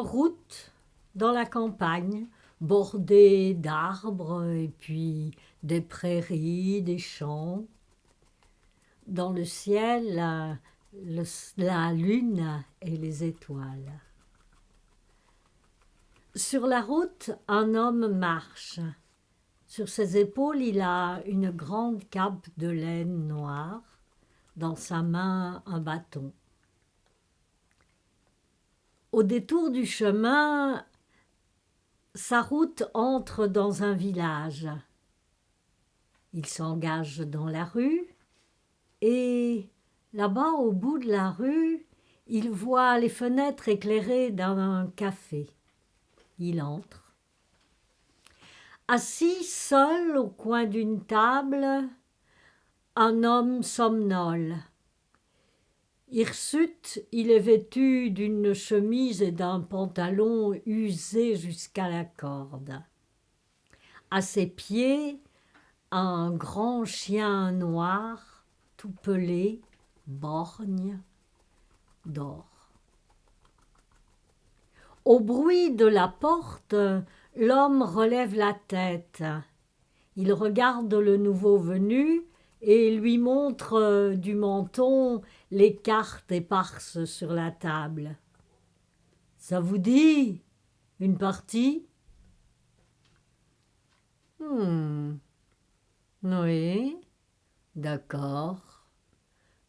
route dans la campagne, bordée d'arbres et puis des prairies, des champs. Dans le ciel, la lune et les étoiles. Sur la route, un homme marche. Sur ses épaules, il a une grande cape de laine noire, dans sa main un bâton. Au détour du chemin, sa route entre dans un village. Il s'engage dans la rue et là-bas, au bout de la rue, il voit les fenêtres éclairées d'un café. Il entre. Assis seul au coin d'une table, un homme somnole. Hirsute, il est vêtu d'une chemise et d'un pantalon usés jusqu'à la corde. À ses pieds, un grand chien noir, tout pelé, borgne, dort. Au bruit de la porte, l'homme relève la tête. Il regarde le nouveau venu et lui montre du menton les cartes éparses sur la table. « Ça vous dit une partie ?»« Oui, d'accord.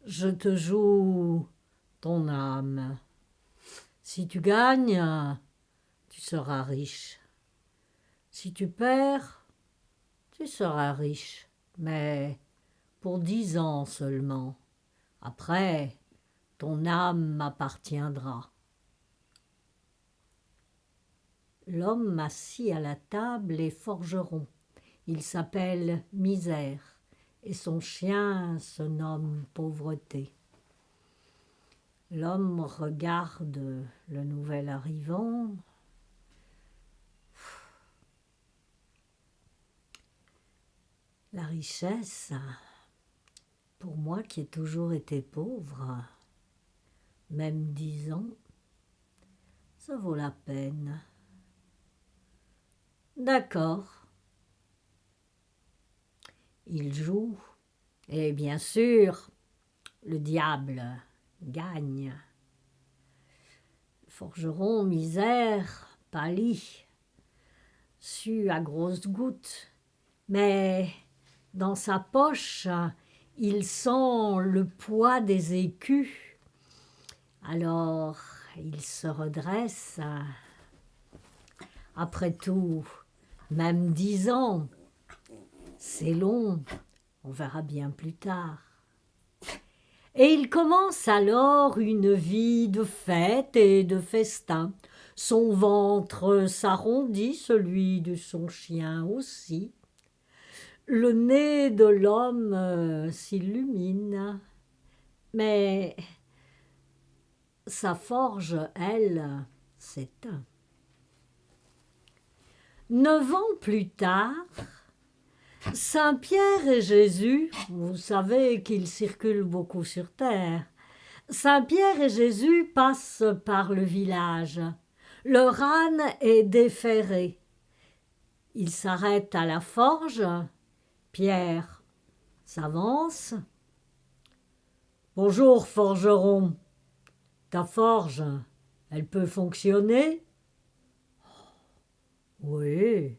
Je te joue ton âme. Si tu gagnes, tu seras riche. Si tu perds, tu seras riche, mais pour 10 ans seulement. Après, ton âme m'appartiendra. » L'homme assis à la table est forgeron. Il s'appelle Misère et son chien se nomme Pauvreté. L'homme regarde le nouvel arrivant. La richesse, pour moi qui ai toujours été pauvre, même 10 ans, ça vaut la peine. D'accord. Il joue, et bien sûr, le diable gagne. Le forgeron Misère pâlit, sue à grosses gouttes, mais dans sa poche, il sent le poids des écus. Alors, il se redresse. Après tout, même 10 ans, c'est long, on verra bien plus tard. Et il commence alors une vie de fête et de festin. Son ventre s'arrondit, celui de son chien aussi. Le nez de l'homme s'illumine, mais sa forge, elle, s'éteint. 9 ans plus tard, Saint Pierre et Jésus, vous savez qu'ils circulent beaucoup sur terre, Saint Pierre et Jésus passent par le village. Leur âne est déferré. Ils s'arrêtent à la forge. Pierre s'avance. « Bonjour, forgeron. Ta forge, elle peut fonctionner ?»« Oui. »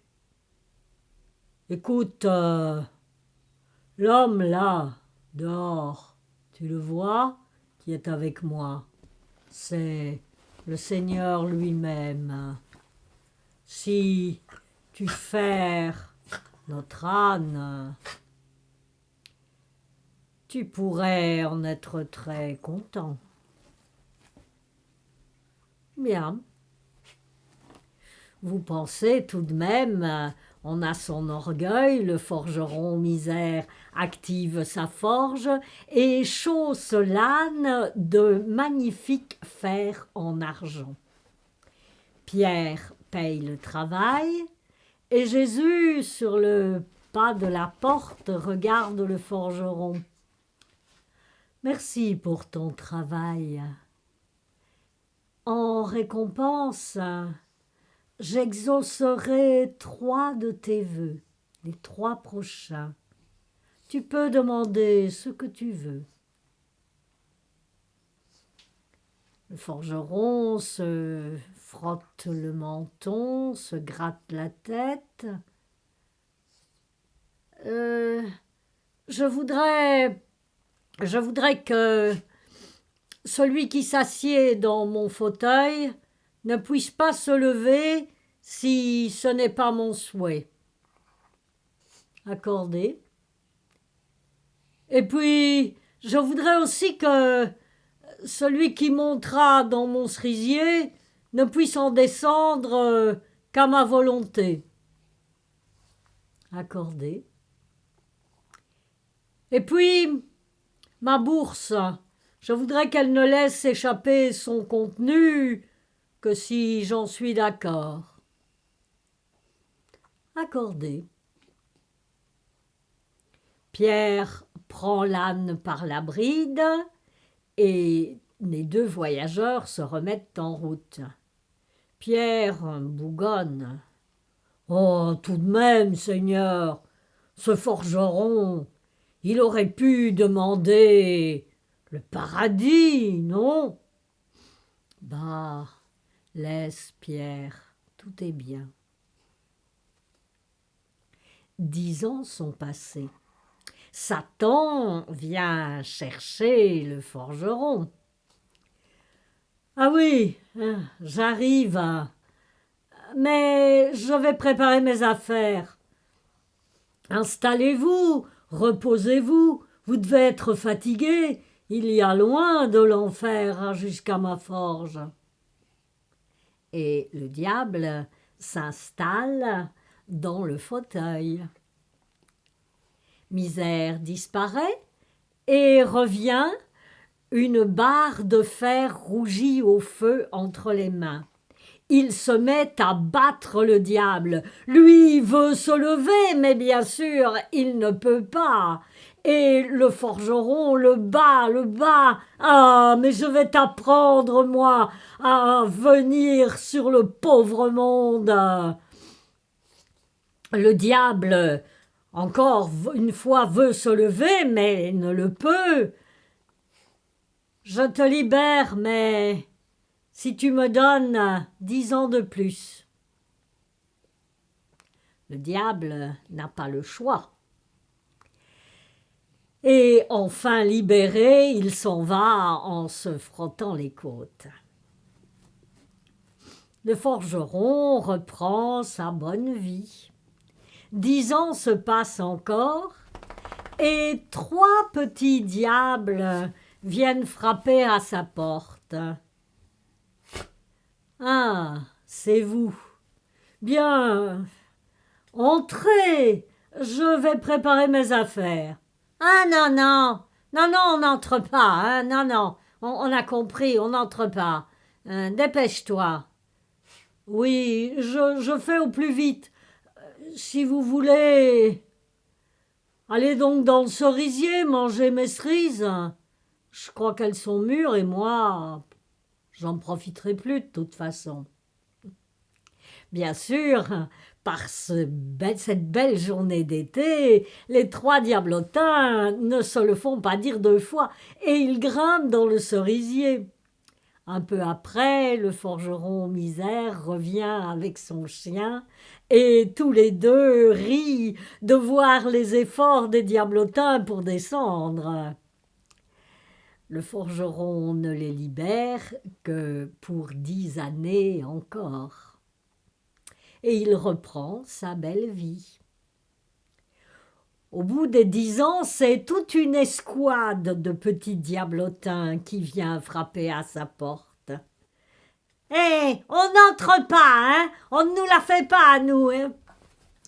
« Écoute, l'homme là, dehors, tu le vois, qui est avec moi, c'est le Seigneur lui-même. Si tu fais notre âne, tu pourrais en être très content. » Bien. Vous pensez tout de même, on a son orgueil, le forgeron Misère active sa forge et chausse l'âne de magnifiques fers en argent. Pierre paye le travail et Jésus, sur le pas de la porte, regarde le forgeron. « Merci pour ton travail. En récompense, j'exaucerai 3 de tes vœux, les 3 prochains. Tu peux demander ce que tu veux. Le forgeron se frotte le menton, se gratte la tête. Je voudrais que celui qui s'assied dans mon fauteuil ne puisse pas se lever si ce n'est pas mon souhait. Accordé. Et puis, je voudrais aussi que celui qui montera dans mon cerisier ne puisse en descendre qu'à ma volonté. Accordé. Et puis, ma bourse, je voudrais qu'elle ne laisse échapper son contenu que si j'en suis d'accord. Accordé. Pierre prend l'âne par la bride et les 2 voyageurs se remettent en route. Pierre bougonne. « Oh, tout de même, Seigneur, ce forgeron, il aurait pu demander le paradis, non ?» Bah, laisse Pierre, tout est bien. 10 ans sont passés. Satan vient chercher le forgeron. « Ah oui, j'arrive, mais je vais préparer mes affaires. Installez-vous, reposez-vous, vous devez être fatigué, il y a loin de l'enfer jusqu'à ma forge. » Et le diable s'installe dans le fauteuil. Misère disparaît et revient une barre de fer rougie au feu entre les mains. Il se met à battre le diable. Lui veut se lever, mais bien sûr, il ne peut pas. Et le forgeron le bat, le bat. « Ah, mais je vais t'apprendre, moi, à venir sur le pauvre monde. » Le diable, encore une fois, veut se lever, mais ne le peut. « Je te libère, mais si tu me donnes 10 ans de plus. » Le diable n'a pas le choix. Et enfin libéré, il s'en va en se frottant les côtes. Le forgeron reprend sa bonne vie. 10 ans se passent encore et 3 petits diables viennent frapper à sa porte. « Ah, c'est vous. Bien, entrez, je vais préparer mes affaires. »« Ah non, non, non, non, on n'entre pas, hein, non, non, on a compris, on n'entre pas. Dépêche-toi. »« Oui, je fais au plus vite. Si vous voulez, allez donc dans le cerisier, manger mes cerises. Je crois qu'elles sont mûres et moi, j'en profiterai plus de toute façon. » Bien sûr, par cette belle journée d'été, les 3 diablotins ne se le font pas dire 2 fois et ils grimpent dans le cerisier. Un peu après, le forgeron Misère revient avec son chien et tous les 2 rient de voir les efforts des diablotins pour descendre. Le forgeron ne les libère que pour 10 années encore. Et il reprend sa belle vie. Au bout des 10 ans, c'est toute une escouade de petits diablotins qui vient frapper à sa porte. « Hé, on n'entre pas, hein, on ne nous la fait pas à nous, hein.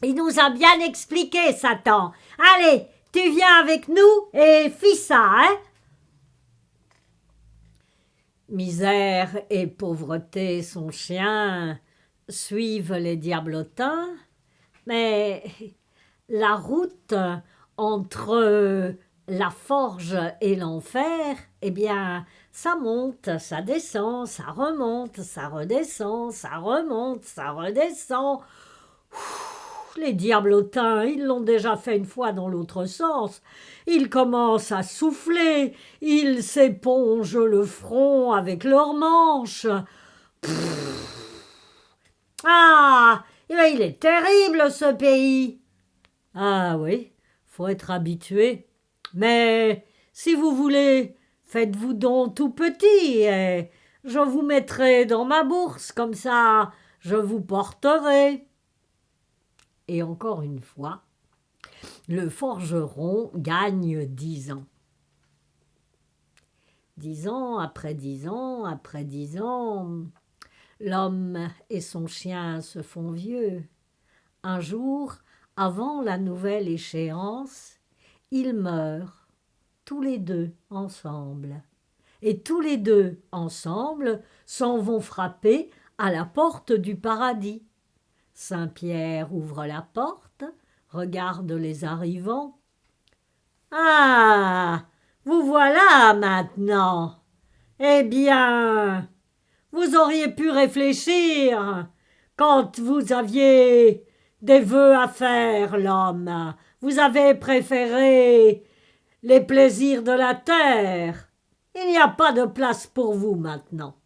Il nous a bien expliqué, Satan. Allez, tu viens avec nous et fis ça, hein. » Misère et pauvreté, son chien, suivent les diablotins, mais la route entre La forge et l'enfer, eh bien, ça monte, ça descend, ça remonte, ça redescend, ça remonte, ça redescend. Les diablotins, ils l'ont déjà fait une fois dans l'autre sens. Ils commencent à souffler, ils s'épongent le front avec leurs manches. Ah, eh ben, il est terrible ce pays. Ah oui, faut être habitué. Mais si vous voulez, faites-vous donc tout petit et je vous mettrai dans ma bourse, comme ça je vous porterai. Et encore une fois, le forgeron gagne 10 ans. 10 ans après 10 ans après 10 ans, l'homme et son chien se font vieux. Un jour, avant la nouvelle échéance, ils meurent, tous les deux ensemble. Et tous les deux ensemble s'en vont frapper à la porte du paradis. Saint-Pierre ouvre la porte, regarde les arrivants. Ah, vous voilà maintenant. Eh bien, vous auriez pu réfléchir quand vous aviez des vœux à faire, l'homme. Vous avez préféré les plaisirs de la terre. Il n'y a pas de place pour vous maintenant.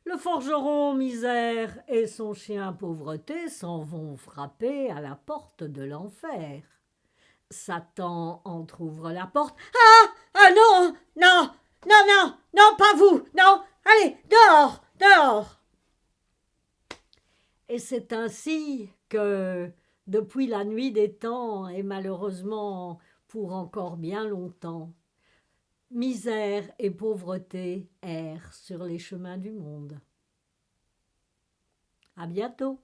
Le forgeron misère et son chien pauvreté s'en vont frapper à la porte de l'enfer. Satan entr'ouvre la porte. Ah! Ah non! Non! Non, non! Non, pas vous! Non! Allez, dehors! Dehors! Et c'est ainsi que, depuis la nuit des temps, et malheureusement pour encore bien longtemps, misère et pauvreté errent sur les chemins du monde. À bientôt!